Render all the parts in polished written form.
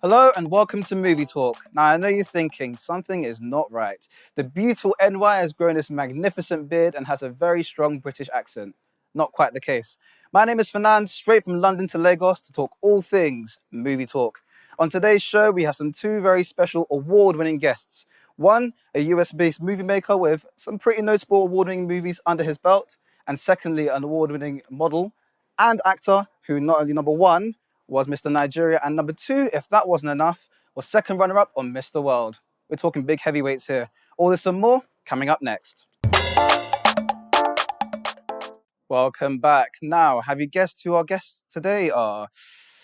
Hello and welcome to Movie Talk. Now, I know you're thinking something is not right. The beautiful NY has grown this magnificent beard and has a very strong British accent. Not quite the case. My name is Fernand, straight from London to Lagos to talk all things Movie Talk. On today's show, we have two very special award-winning guests. One, a US-based movie maker with some pretty notable award-winning movies under his belt. And secondly, an award-winning model and actor who not only number one, was Mr. Nigeria, and number two, if that wasn't enough, was second runner-up on Mr. World. We're talking big heavyweights here. All this and more coming up next. Welcome back. Now, have you guessed who our guests today are?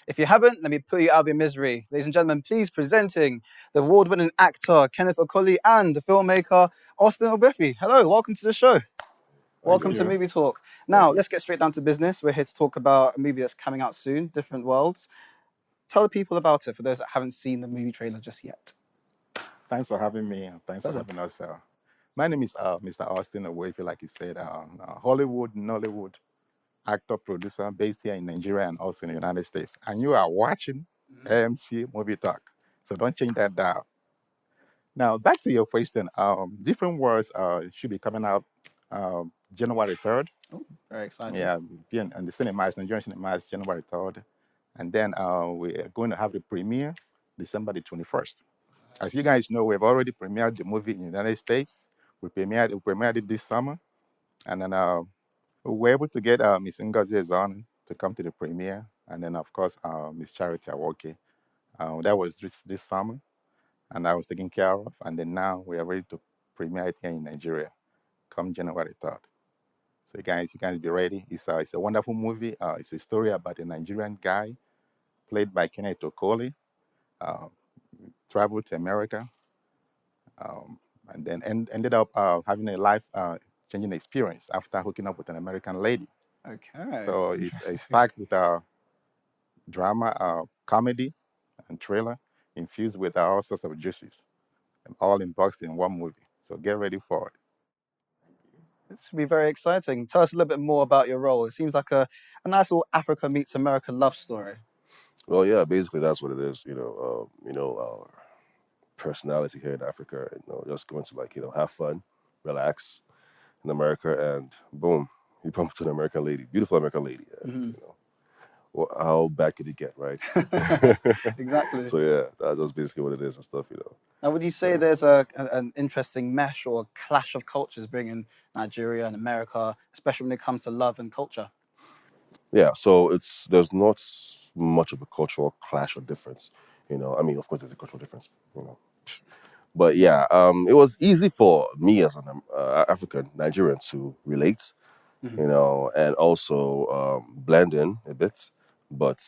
If you haven't, let me put you out of your misery. Ladies and gentlemen, please presenting the award-winning actor Kenneth Okolie and the filmmaker Austin Ogbuefi. Hello, welcome to the show. Welcome to Movie Talk. Now, let's get straight down to business. We're here to talk about a movie that's coming out soon, Different Worlds. Tell the people about it for those that haven't seen the movie trailer just yet. Thanks for having me. Thanks for having us. My name is Mr. Austin Ogbuefi, like you said, Hollywood, Nollywood actor, producer based here in Nigeria and also in the United States. And you are watching AMC Movie Talk. So don't change that dial. Now, back to your question. Different Worlds should be coming out January 3rd. Oh, very exciting. Yeah, and the cinemas, Nigerian cinemas, January 3rd. And then we're going to have the premiere December the 21st. As you guys know, we've already premiered the movie in the United States. We premiered it this summer. And then we were able to get Miss Ngozi Ezon to come to the premiere. And then, of course, Miss Charity Awoke. That was this summer. And I was taken care of. And then now we are ready to premiere it here in Nigeria come January 3rd. So you guys be ready. It's a wonderful movie. It's a story about a Nigerian guy played by Kenneth Okolie, traveled to America, and then ended up having a life-changing experience after hooking up with an American lady. Okay. So it's packed with drama, comedy, and thriller, infused with all sorts of juices, and all boxed in one movie. So get ready for it. This should be very exciting. Tell us a little bit more about your role. It seems like a nice little Africa meets America love story. Well, yeah, basically that's what it is. Our personality here in Africa, just going to have fun, relax in America, and boom, you bump into an American lady, beautiful American lady. And, how bad could it get, right? Exactly. So yeah, that's basically what it is and stuff, Now, would you say there's an interesting mesh or clash of cultures bringing Nigeria and America, especially when it comes to love and culture? Yeah, so there's not much of a cultural clash or difference. Of course there's a cultural difference, But yeah, it was easy for me as an African Nigerian to relate, and also blend in a bit, but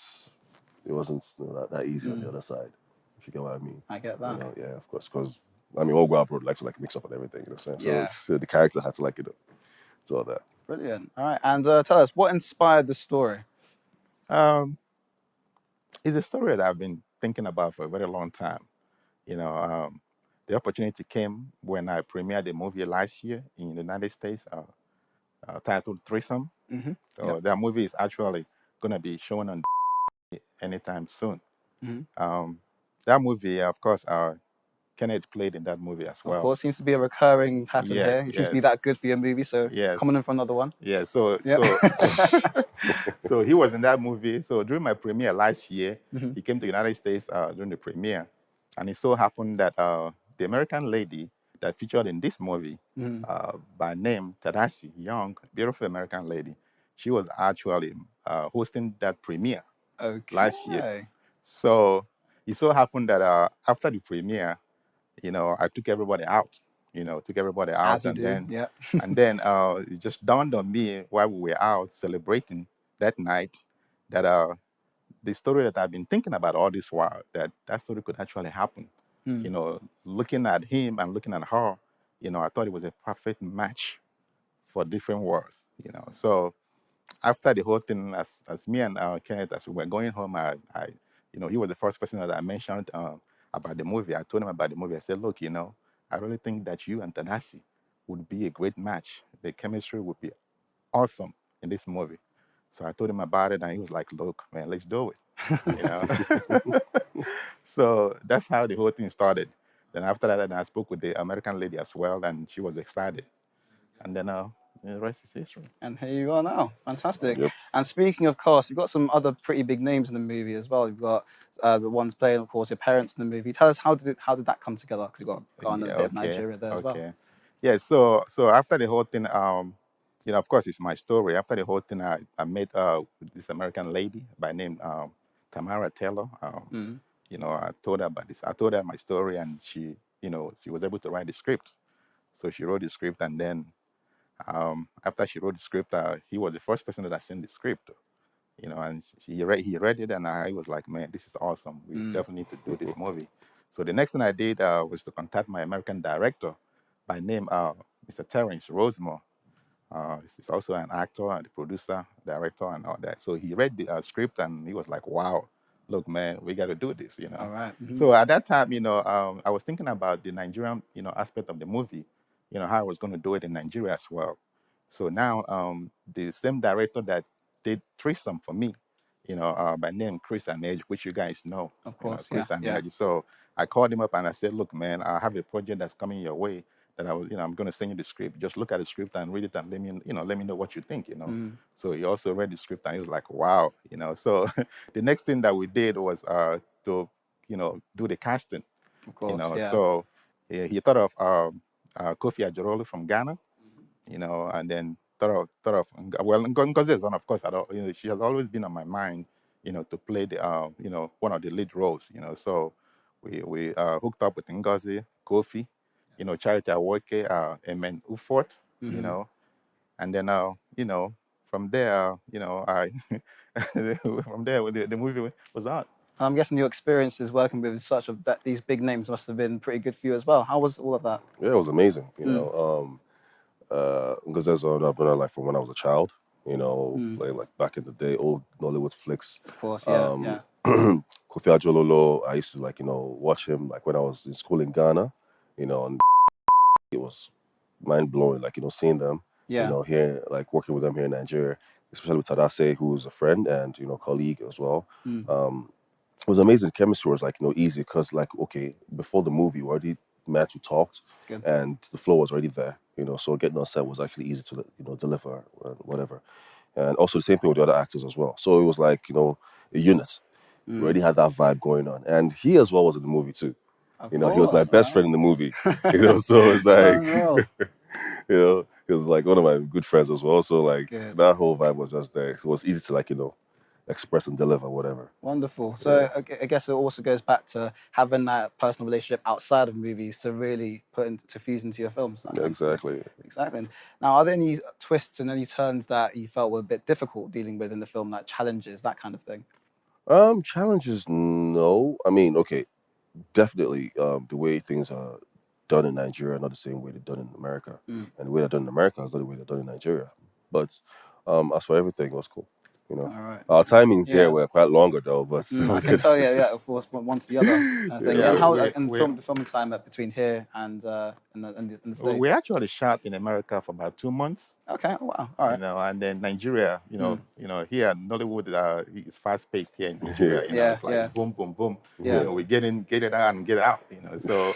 it wasn't that easy on the other side, if you get what I mean. I get that. Yeah, of course, because all go abroad likes to mix up and everything, you know what I'm saying? Yeah. So the character had to it's all that. Brilliant. All right, and tell us, what inspired the story? It's a story that I've been thinking about for a very long time. The opportunity came when I premiered a movie last year in the United States titled Threesome. So that movie is actually going to be shown on anytime soon. That movie, of course, Kenneth played in that movie as well. Of course, seems to be a recurring pattern here. It seems to be that good for your movie, so coming in for another one. Yeah, so he was in that movie. So during my premiere last year, he came to the United States during the premiere. And it so happened that the American lady that featured in this movie, by name Tadasi, young, beautiful American lady, she was actually hosting that premiere last year. So it so happened that after the premiere, I took everybody out. As and you then do. and then it just dawned on me while we were out celebrating that night that the story that I've been thinking about all this while, that story could actually happen. Looking at him and looking at her, I thought it was a perfect match for Different Worlds. So after the whole thing, as me and Kenneth, as we were going home, I he was the first person that I mentioned about the movie. I told him about the movie. I said, look, I really think that you and Tadasi would be a great match. The chemistry would be awesome in this movie. So I told him about it, and he was like, look, man, let's do it. you know. So that's how the whole thing started. Then after that, I spoke with the American lady as well, and she was excited. And then the rest is history. And here you are now. Fantastic. Yep. And speaking of cast, you've got some other pretty big names in the movie as well. You've got the ones playing, of course, your parents in the movie. Tell us how did that come together? Because you've got Ghana and a bit of Nigeria there as well. Yeah. So after the whole thing, of course, it's my story. After the whole thing, I met this American lady by name Tamara Taylor. I told her about this. I told her my story, and she was able to write the script. So she wrote the script, and then after she wrote the script, he was the first person that I sent the script to. And he read it, and I was like, man, this is awesome. We definitely need to do this movie. So the next thing I did was to contact my American director by name Mr. Terrence Rosemore. He's also an actor and a producer, director, and all that. So he read the script, and he was like, wow, look, man, we got to do this, All right. So at that time, I was thinking about the Nigerian, aspect of the movie, how I was going to do it in Nigeria as well. So now the same director that did Threesome for me, by name Chris Anage, which you guys know. Of course, Chris yeah. Anage. So I called him up and I said, look, man, I have a project that's coming your way that I'm going to send you the script. Just look at the script and read it and let me know what you think, So he also read the script and he was like, wow, So the next thing that we did was to, do the casting. Of course, yeah. So he thought of Kofi Ajorolu from Ghana, and then thought of Ngozi Ezon, of course, she has always been on my mind, to play the one of the lead roles, So we hooked up with Ngozi, Kofi, Charity Awoke, Emen Ufort, and then from there, I from there the movie was on. I'm guessing your experiences working with these big names must have been pretty good for you as well. How was all of that? Yeah, it was amazing. Because I've known like from when I was a child. Playing like back in the day, old Nollywood flicks. Of course, yeah. Kofi Ajololo, I used to watch him like when I was in school in Ghana. And it was mind blowing. Seeing them. Yeah. Here working with them here in Nigeria, especially with Tadase, who's a friend and colleague as well. It was amazing. Chemistry was easy because okay, before the movie we already met, we talked, and the flow was already there. So getting on set was actually easy to deliver and whatever. And also the same thing with the other actors as well. So it was a unit. We already had that vibe going on, and he as well was in the movie too. He was my best friend in the movie. So it's he was one of my good friends as well. So that whole vibe was just there. So it was easy to express and deliver whatever. Wonderful. So I guess it also goes back to having that personal relationship outside of movies to really to fuse into your films. Exactly. Now, are there any twists and any turns that you felt were a bit difficult dealing with in the film, like challenges, that kind of thing? Challenges, no. I mean, okay, definitely the way things are done in Nigeria are not the same way they're done in America. And the way they're done in America is not the way they're done in Nigeria. But as for everything, it was cool. All right. Our timings here were quite longer though, but I can tell, of course, one to the other. And how the filming climate between here and the States? Well, we actually shot in America for about 2 months. Okay. Oh, wow. All right. And then Nigeria, here Nollywood is fast paced here in Nigeria. It's like boom, boom, boom. Yeah. We get it out and get it out. So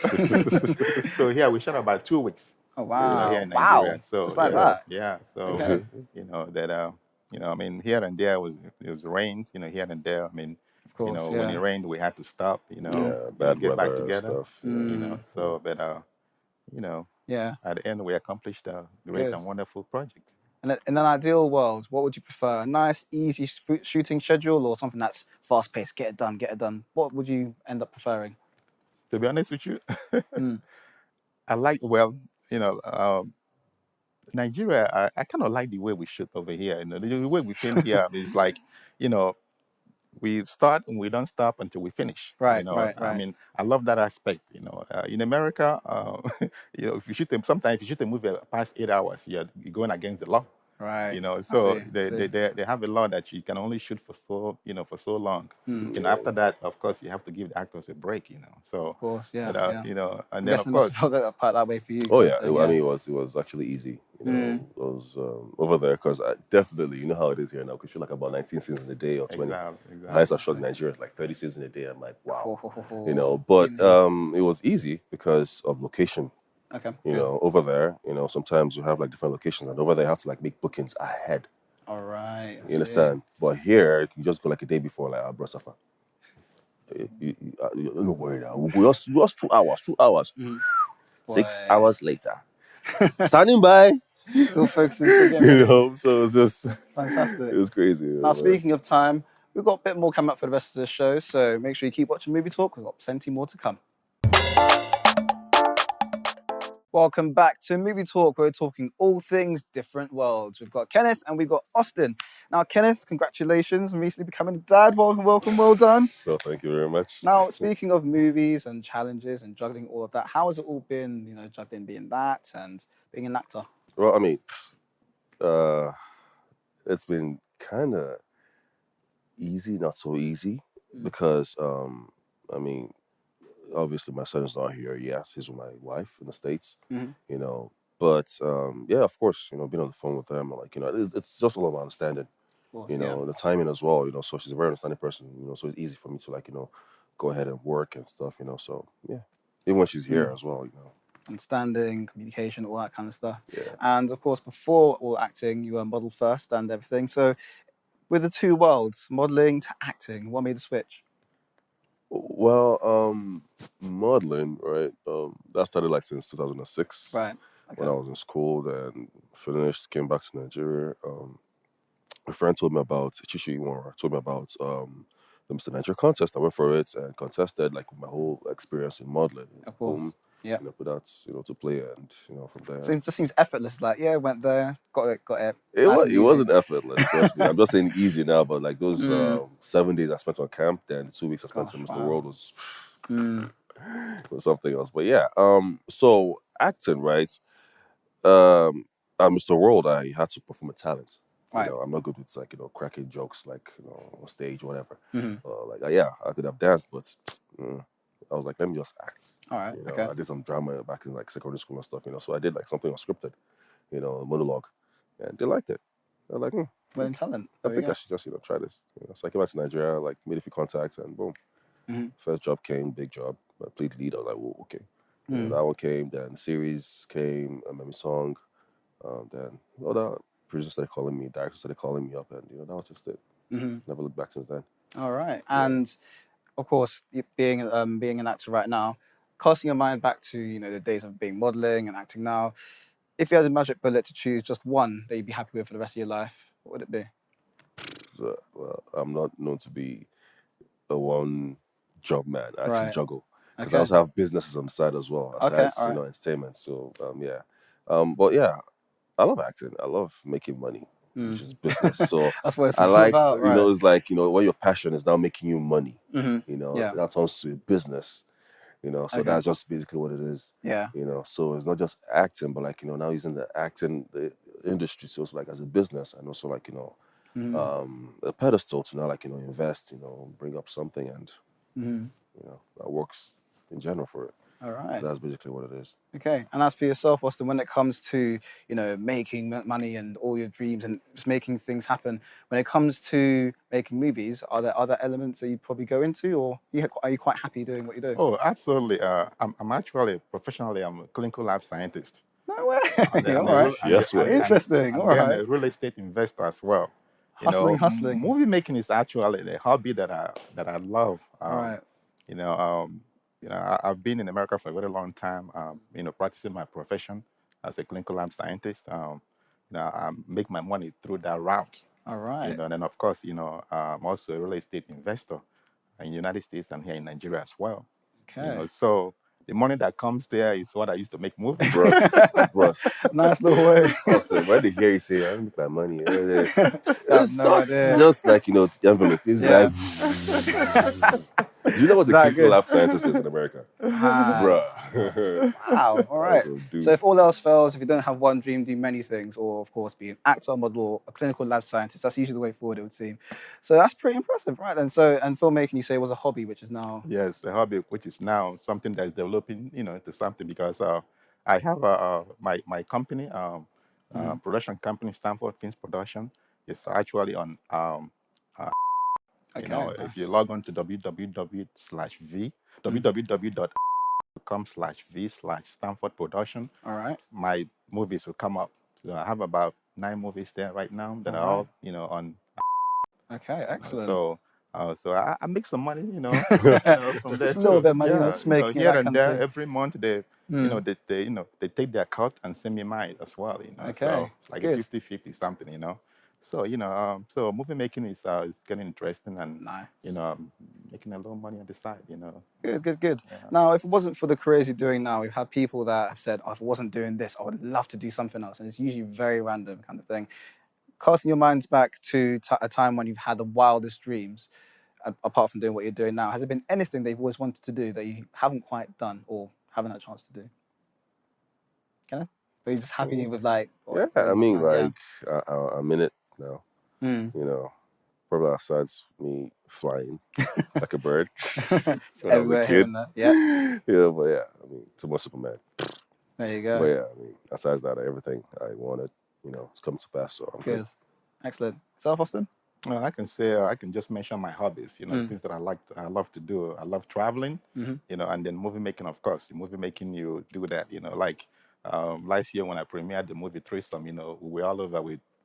so here we shot about 2 weeks. Oh wow. Here in Nigeria. Wow. So just like that. Yeah. So that here and there it was rain, here and there. I mean, of course, when it rained, we had to stop, bad get back weather together, stuff. So, but, at the end, we accomplished a great and wonderful project. And in an ideal world, what would you prefer? A nice, easy shooting schedule or something that's fast-paced, get it done? What would you end up preferring? To be honest with you, I like, Nigeria, I kind of like the way we shoot over here. The way we film here is we start and we don't stop until we finish. Right. I mean, I love that aspect. In America, if you shoot sometimes if you shoot a movie past 8 hours, you're going against the law. Right. You know, I so see. they have a law that you can only shoot for so long. Mm. You know, after that, of course, you have to give the actors a break. You know, so Of course, yeah, but yeah. you know, and I'm then of guessing it must course, have felt that part that way for you. Oh kind yeah, of thing, I mean it was actually easy. You know, it was over there because I definitely, you know how it is here now. Because you're like about 19 scenes in a day or 20. exactly. The highest I've shot in Nigeria is like 30 scenes in a day. I'm like, wow, you know. You But know. it was easy because of location. Okay. You Good. know, over there, you know, sometimes you have like different locations, and over there you have to like make bookings ahead. All right. You understand? But here you can just go like a day before, like, bro, Safa. Don't worry now. We'll go just 2 hours. 2 hours. 6 hours later, standing by. Still focusing, still getting You ready. know, so it's just Fantastic. it was crazy. Now, speaking of time, we've got a bit more coming up for the rest of the show, so make sure you keep watching Movie Talk. We've got plenty more to come. Welcome back to Movie Talk. We're talking all things different worlds. We've got Kenneth and we've got Austin. Now, Kenneth, congratulations on recently becoming a dad. Welcome, well done. So thank you very much. Now, speaking of movies and challenges and juggling all of that, how has it all been, you know, juggling being that and being an actor? Well, I mean, it's been kind of easy, not so easy, because I mean, obviously my son is not here. Yes, he's with my wife in the States. You know, but yeah, of course, you know, being on the phone with them, like, you know, it's just all about understanding. Course, you know, the timing as well. You know, so she's a very understanding person. You know, so it's easy for me to, like, you know, go ahead and work and stuff. You know, so yeah, even when she's here as well. You know. Understanding, communication, all that kind of stuff. Yeah. And of course, before all acting, you were model first and everything. So with the two worlds, modeling to acting, what made the switch? Well, modeling, right? That started like since 2006. Right. Okay. When I was in school, then finished, came back to Nigeria. My friend told me about Chichi Iwara, told me about the Mr. Nigeria contest. I went for it and contested, like, with my whole experience in modeling. Of course. Boom, yeah. You know, put out, you know, to play, and, you know, from there. So it just seems effortless. Like, yeah, went there, got it. It wasn't effortless, trust me. I'm just saying easy now, but like those 7 days I spent on camp, then the 2 weeks I spent in Mr. World was something else. But yeah, so acting, right? At Mr. World, I had to perform a talent. Right. You know, I'm not good with, like, you know, cracking jokes, like, you know, on stage, whatever. Like, yeah, I could have danced, but I was like, let me just act. All right. You know, okay. I did some drama back in like secondary school and stuff. You know, so I did like something unscripted, you know, a monologue, and they liked it. They're like, well in talent. I think I should just, you know, try this. You know, so I came back to Nigeria, like, made a few contacts, and boom, first job came, big job. I played lead. I was like, whoa, okay. You know, that one came. Then the series came, a Memi song. Then other producers started calling me, directors started calling me up, and, you know, that was just it. Never looked back since then. All right. And of course, being an actor right now, casting your mind back to, you know, the days of being modeling and acting now, if you had a magic bullet to choose just one that you'd be happy with for the rest of your life, what would it be? Well, I'm not known to be a one job man. I actually Right. juggle because Okay. I also have businesses on the side as well, aside, all you know, right. entertainment. So yeah, but yeah, I love acting. I love making money, which is business. So That's what it's I all like, about, you know, right. it's like, you know, when your passion is now making you money, Mhm. you know, Yeah. that turns to a business. You know, so Okay. that's just basically what it is. Yeah. You know, so it's not just acting, but, like, you know, now using the acting the industry, so it's like as a business, and also, like, you know, a pedestal to now, like, you know, invest, you know, bring up something, and you know, that works in general for it. All right. So that's basically what it is. Okay. And as for yourself, Austin, when it comes to, you know, making money and all your dreams and just making things happen, when it comes to making movies, are there other elements that you'd probably go into, or are you quite happy doing what you do? Oh, absolutely. I'm actually professionally, I'm a clinical lab scientist. No way. And All right. Yes, way. Interesting. And All then right. a real estate investor as well. Hustling. Movie making is actually a hobby that I love. All right. I've been in America for a very long time. You know, practicing my profession as a clinical lab scientist. I make my money through that route. All right. You know, and then of course, you know, I'm also a real estate investor in the United States and here in Nigeria as well. Okay. You know, so the money that comes there is what I used to make movies. Bruh. Nice little way. Austin, when they hear you say, I make my money, it's no idea. just like, you know, the envelope. It's Yeah. like, Do you know what the That clinical good. lab scientist is in America? Bruh. Wow, all right. Also, dude. So if all else fails, if you don't have one dream, do many things, or of course be an actor, model, or a clinical lab scientist. That's usually the way forward, it would seem. So that's pretty impressive, right? And so, and filmmaking, you say was a hobby, which is now. Yes, a hobby, which is now something that's developing, into something because I have my company, production company, Stanford Films Production. It's actually on, Okay, if nice. you log on to www.com/Stanford Production, All right. my movies will come up. So I have about 9 movies there right now that are all, on. Okay, excellent. So I make some money, from Just there a little too. bit of money, Yeah, just making it here that and kind of there, thing. every month they, they take their cut and send me mine as well, Okay, So like good. a 50-50 something, So so movie making is getting interesting and Nice. I'm making a little money on the side, Good. Yeah. Now, if it wasn't for the careers you're doing now, we've had people that have said, oh, if I wasn't doing this, I would love to do something else. And it's usually very random kind of thing. Casting your minds back to a time when you've had the wildest dreams, apart from doing what you're doing now, has there been anything that you've always wanted to do that you haven't quite done or haven't had a chance to do? Kenneth? But you're just happy with like... I mean, I'm in it now. Mm. Probably besides me flying like a bird when I was a kid. Yeah. Yeah, but yeah, I mean, to my Superman. There you go. But yeah, I mean, besides that, everything I wanted, it's come to pass, so I'm good. Excellent. Self, Austin? Well, I can say I can just mention my hobbies, things that I love to do. I love traveling, and then movie making, of course. Movie making, you do that, like last year when I premiered the movie Threesome, we were all over.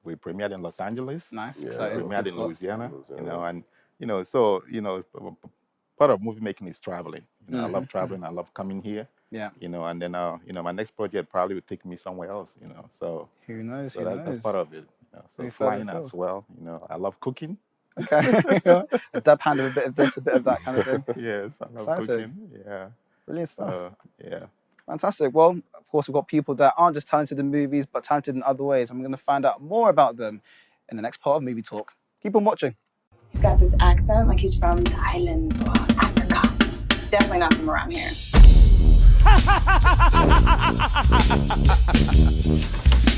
We premiered in Los Angeles. Nice, We exciting. premiered in Louisiana, and so part of movie making is traveling. I love traveling. I love coming here. Yeah. And then my next project probably would take me somewhere else. So who knows? So that's part of it. So flying as well. I love cooking. Okay. A dab hand of a bit of this, a bit of that kind of thing. Yes, I love cooking. Yeah. Brilliant stuff. Yeah. Fantastic. Well, of course, we've got people that aren't just talented in movies, but talented in other ways. I'm going to find out more about them in the next part of Movie Talk. Keep on watching. He's got this accent like he's from the islands or Africa. Definitely not from around here.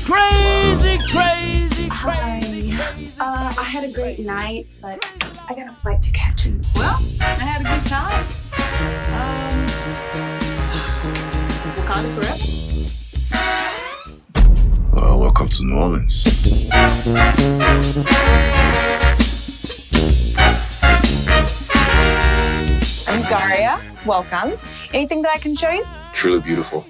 Crazy. Hi. I had a great night, but I got a flight to catch. Well, I had a good time. Wakanda forever. Well, welcome to New Orleans. I'm Zaria. Welcome. Anything that I can show you? Truly beautiful.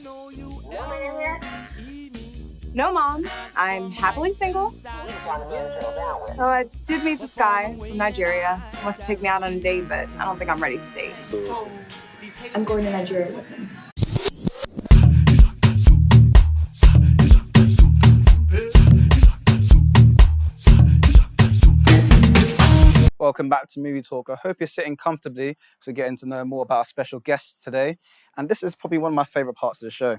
No, Mom. I'm happily single. Oh, I did meet this guy from Nigeria. He wants to take me out on a date, but I don't think I'm ready to date. I'm going to Nigeria with him. Welcome back to Movie Talk. I hope you're sitting comfortably because we're getting to know more about our special guests today. And this is probably one of my favorite parts of the show.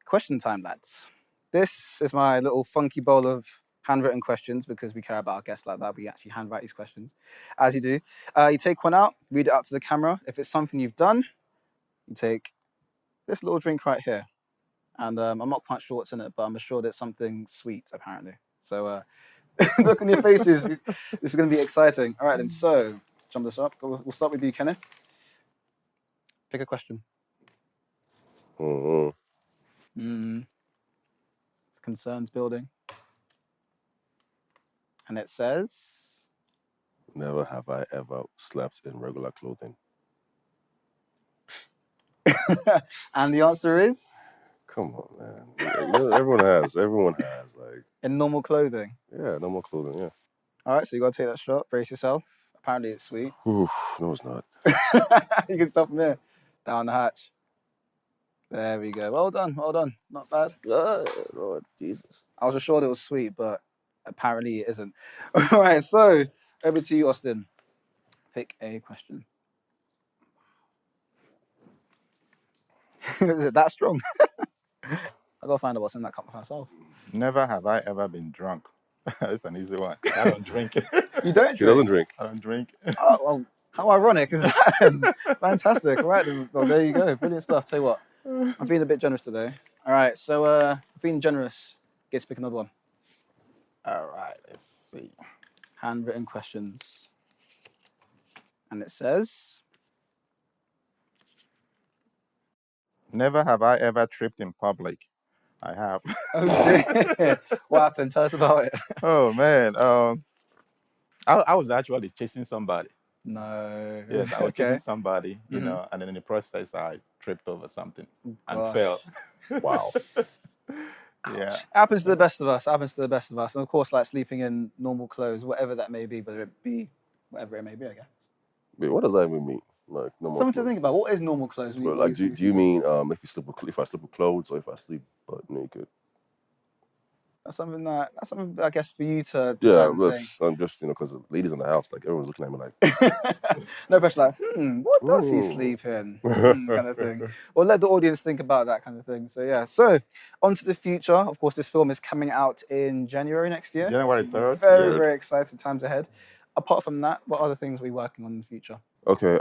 Question time, lads. This is my little funky bowl of handwritten questions because we care about our guests like that. We actually handwrite these questions, as you do. You take one out, read it out to the camera. If it's something you've done, you take this little drink right here. And I'm not quite sure what's in it, but I'm assured it's something sweet, apparently. So look on your faces. This is going to be exciting. All right, then. So jump this up. We'll start with you, Kenneth. Pick a question. Concerns building. And it says... Never have I ever slept in regular clothing. And the answer is? Come on, man. Everyone has, like... In normal clothing? Yeah, normal clothing, yeah. All right, so you got to take that shot. Brace yourself. Apparently it's sweet. Oof, no, it's not. You can stop from here. Down the hatch. There we go. Well done. Not bad. Lord Jesus. I was assured it was sweet, but apparently it isn't. All right, so over to you, Austin. Pick a question. Is it that strong? I gotta find out what's in that cup myself. Never have I ever been drunk. That's an easy one. I don't drink. You don't drink? He doesn't drink. I don't drink. Oh, well, How ironic is that? Fantastic. All right, then. Well, there you go. Brilliant stuff. Tell you what, I'm feeling a bit generous today. All right, so I'm feeling generous. Get to pick another one. All right, let's see. Handwritten questions. And it says, Never have I ever tripped in public. I have. oh dear. What happened? Tell us about it. Oh man. I was actually chasing somebody. No. Yes, I was Okay. chasing somebody, you know, and then in the process I tripped over something and Gosh. fell. Wow. Yeah. It happens to the best of us. It happens to the best of us. And of course, like sleeping in normal clothes, whatever that may be, whether it be whatever it may be, I guess. Wait, what does that even mean? Like no more Something to clothes? think about. What is normal clothes? when But, you like, usually do you sleep? mean if I sleep with clothes or if I sleep butt naked? That's something I guess for you to Yeah, decide and look, think. I'm just because the ladies in the house, like everyone's looking at me like, No pressure, like, what does he Ooh. sleep in? Kind of thing. Or let the audience think about that kind of thing. So yeah. So on to the future. Of course, this film is coming out in January next year. January 3rd. Very, Yes. very exciting times ahead. Apart from that, what other things are we working on in the future? okay,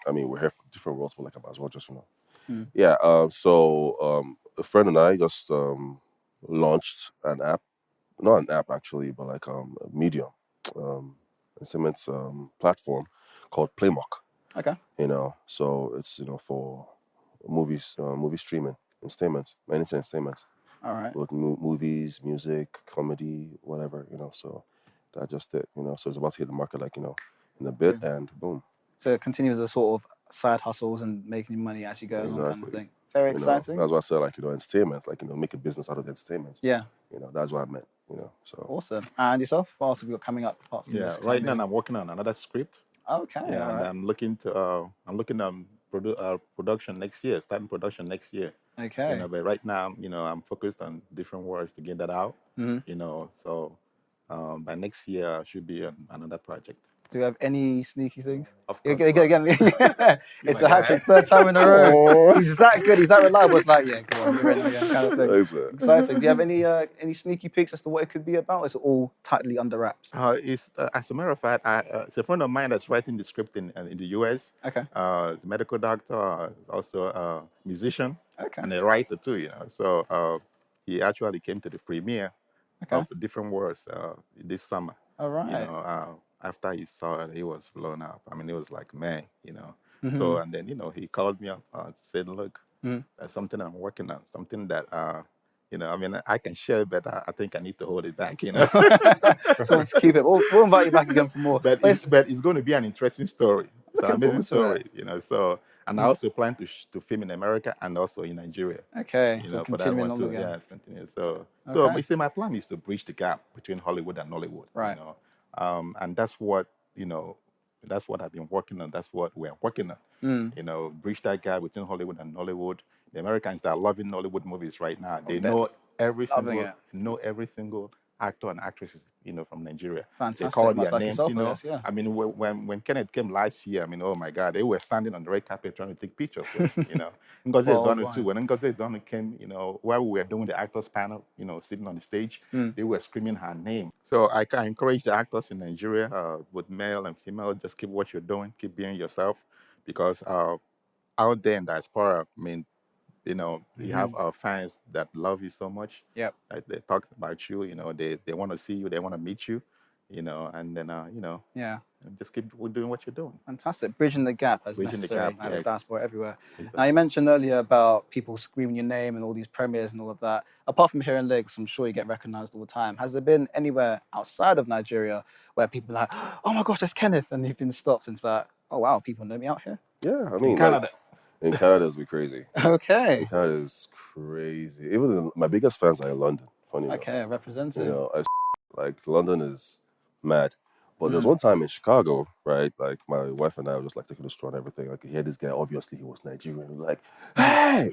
I mean we're here for different roles, but like I might as well just Mm. yeah. So a friend and I just launched an app, not an app actually, but like a medium, instruments platform called Playmock. Okay. You know, so it's for movies, movie streaming, entertainment, anything entertainment. All right. Both movies, music, comedy, whatever, so that's just it, so it's about to hit the market like, in a bit and boom. So it continues as a sort of side hustles and making money as you go along kind of Exactly. thing. Very You know, exciting. that's why I said like, entertainment, like, make a business out of entertainment. Yeah. That's what I meant, so. Awesome. And yourself? What else have you got coming up apart from Yeah. this? Right now I'm working on another script. Okay. Yeah, all and right. I'm looking production next year, starting production next year. Okay. But right now, I'm focused on different works to get that out. Mhm. So by next year I should be on another project. Do you have any sneaky things? Of You course. go again. It's my a hat guy. trick, third time in a row. Oh. He's that good. He's that reliable. It's like, yeah, come on, you're in again, kind of thing. Thanks, man. Exciting. Do you have any sneaky peeks as to what it could be about? Or is it all tightly under wraps? It's as a matter of fact, it's a friend of mine that's writing the script in the U.S. Okay. The medical doctor, also a musician Okay. and a writer too. So he actually came to the premiere Okay. of Different Worlds this summer. All right. After he saw it, he was blown up. I mean, it was like, man. Mhm. So and then he called me up and said, look, Mhm. that's something I'm working on, something that I mean, I can share, but I think I need to hold it back. So let's keep it. We'll invite you back again for more. But it's going to be an interesting story. It's an Looking amazing forward to story, So, and I also plan to film in America and also in Nigeria. Okay. You So know, for that continuing one on too. again. Yeah, it's continue. So Okay. you see, my plan is to bridge the gap between Hollywood and Nollywood. Right. And that's what that's what I've been working on. That's what we're working on. Mm. Bridge that gap between Hollywood and Nollywood. The Americans that are loving Nollywood movies right now, they they're know every loving single actor and actresses, from Nigeria. Fantastic. They call Much their like names, yourself, I guess, yeah. I mean, when Kenneth came last year, I mean, oh my God, they were standing on the red carpet trying to take pictures with him, Ngozi Ezonu too. When Ngozi Ezonu came, while we were doing the actors panel, sitting on the stage, they were screaming her name. So I can encourage the actors in Nigeria, both male and female, just keep what you're doing, keep being yourself, because out there in diaspora, I mean, you have fans that love you so much. Yep. They talk about you. They want to see you. They want to meet you. And then Yeah. just keep doing what you're doing. Fantastic. Bridging the gap as Bridging the necessary. gap, And yes. diaspora everywhere. Exactly. Now, you mentioned earlier about people screaming your name and all these premieres and all of that. Apart from here in Lagos, I'm sure you get recognized all the time. Has there been anywhere outside of Nigeria where people are like, oh my gosh, that's Kenneth, and you've been stopped and it's like, oh wow, people know me out here? Yeah, I mean, Canada. In Canada, it's be crazy. Okay. In Canada is crazy. Even my biggest fans are in London. Funny enough. Okay, represented. Like London is mad. But there's one time in Chicago, right? Like my wife and I were just like taking a stroll and everything. Like, hear this guy, obviously he was Nigerian. We're like, hey!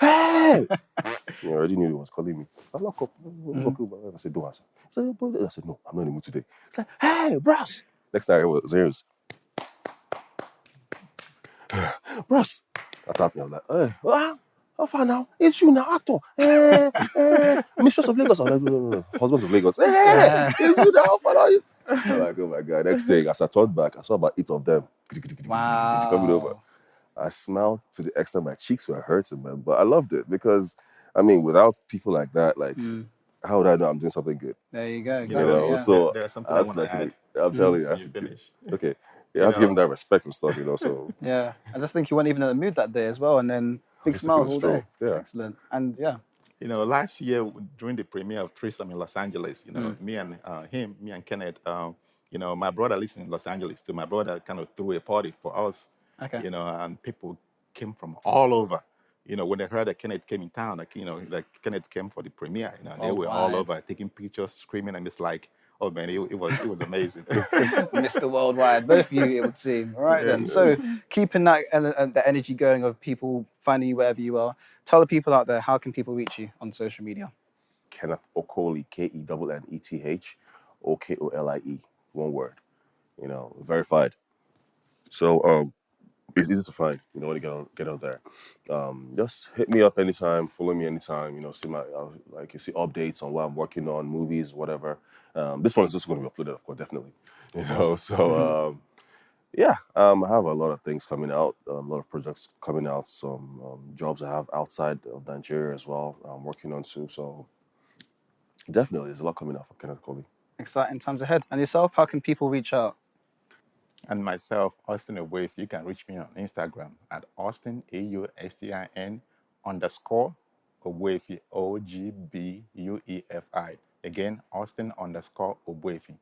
I already knew he was calling me. I lock up. I said, do answer. He said, I said, no, I'm not in the mood today. It's like, hey, bros! Next time it was Zeus. Bros! I tapped me. I'm like, hey, how far now? It's you now, actor. Mistress of Lagos. I'm like, no. Husbands of Lagos. Hey, it's you now. How far are you? I'm like, oh my God. Next thing, as I turned back, I saw about 8 of them coming over. Wow. I smiled to the extent my cheeks were hurting, man. But I loved it because, I mean, without people like that, like, how would I know I'm doing something good? There you go. You Exactly. know, Yeah. So there's something I I had to want to like, add I'm telling you, I when had you to give, finish. okay, yeah, You I had to give him know, that respect and stuff, So Yeah. I just think you weren't even in the mood that day as well, and then big just took it smiles a all stroll. day. Yeah. Excellent. And yeah. last year during the premiere of Threesome in Los Angeles, me and me and Kenneth, my brother lives in Los Angeles too. My brother kind of threw a party for us, Okay. and people came from all over. When they heard that Kenneth came in town, like Kenneth came for the premiere, they were all Worldwide. over taking pictures, screaming, and it's like, oh man, it was amazing. Mr. Worldwide, both of you, it would seem. All right, then. So, keeping that the energy going of people finding you wherever you are, tell the people out there, how can people reach you on social media? Kenneth Okolie, KENNETH, OKOLIE, one word, verified. So it's easy to find, when you get on there. Just hit me up anytime, follow me anytime, see you see updates on what I'm working on, movies, whatever. This one is just going to be uploaded, of course, definitely. So yeah, I have a lot of things coming out, a lot of projects coming out, some jobs I have outside of Nigeria as well. I'm working on too, so definitely there's a lot coming out for Kenneth Okolie. Exciting times ahead. And yourself, how can people reach out? And myself, Austin Ogbuefi, you can reach me on Instagram at Austin, AUSTIN _Ogbuefi, OGBUEFI. Again, Austin _Ogbuefi.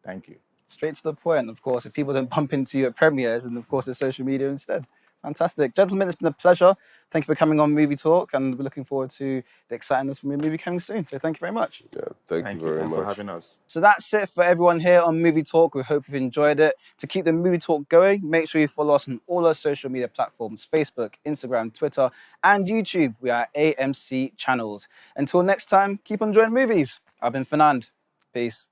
Thank you. Straight to the point, of course. If people don't bump into you at premieres, and of course, it's social media instead. Fantastic. Gentlemen, it's been a pleasure. Thank you for coming on Movie Talk, and we're looking forward to the excitingness from your movie coming soon. So thank you very much. Yeah, thank you very Thanks much for having us. So that's it for everyone here on Movie Talk. We hope you've enjoyed it. To keep the Movie Talk going, make sure you follow us on all our social media platforms, Facebook, Instagram, Twitter, and YouTube. We are AMC Channels. Until next time, keep on enjoying movies. I've been Fernand. Peace.